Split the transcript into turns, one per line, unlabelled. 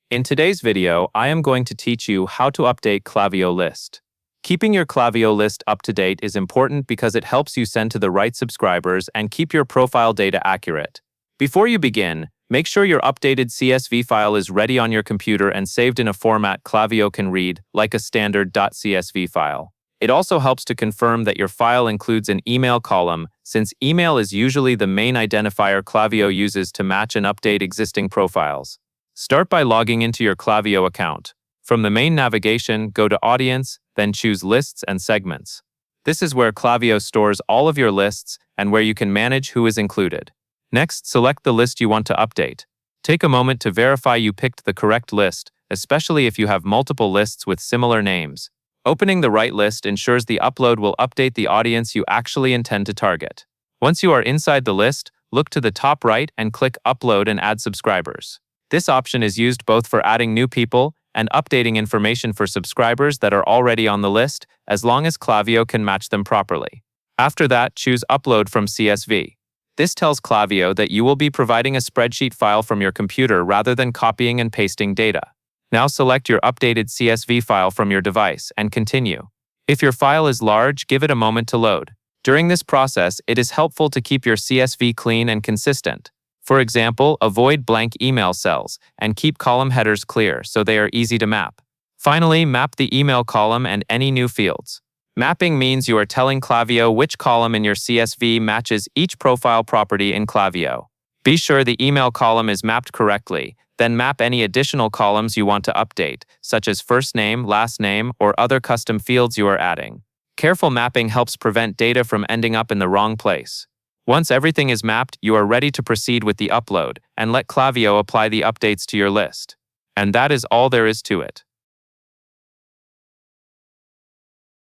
In today's video, I am going to teach you how to update Klaviyo list. Keeping your Klaviyo list up to date is important because it helps you send to the right subscribers and keep your profile data accurate. Before you begin, make sure your updated CSV file is ready on your computer and saved in a format Klaviyo can read, like a standard .csv file. It also helps to confirm that your file includes an email column, since email is usually the main identifier Klaviyo uses to match and update existing profiles. Start by logging into your Klaviyo account. From the main navigation, go to Audience, then choose Lists and Segments. This is where Klaviyo stores all of your lists and where you can manage who is included. Next, select the list you want to update. Take a moment to verify you picked the correct list, especially if you have multiple lists with similar names. Opening the right list ensures the upload will update the audience you actually intend to target. Once you are inside the list, look to the top right and click Upload and Add Subscribers. This option is used both for adding new people and updating information for subscribers that are already on the list, as long as Klaviyo can match them properly. After that, choose Upload from CSV. This tells Klaviyo that you will be providing a spreadsheet file from your computer rather than copying and pasting data. Now select your updated CSV file from your device and continue. If your file is large, give it a moment to load. During this process, it is helpful to keep your CSV clean and consistent. For example, avoid blank email cells and keep column headers clear so they are easy to map. Finally, map the email column and any new fields. Mapping means you are telling Klaviyo which column in your CSV matches each profile property in Klaviyo. Be sure the email column is mapped correctly, then map any additional columns you want to update, such as first name, last name, or other custom fields you are adding. Careful mapping helps prevent data from ending up in the wrong place. Once everything is mapped, you are ready to proceed with the upload and let Klaviyo apply the updates to your list. And that is all there is to it.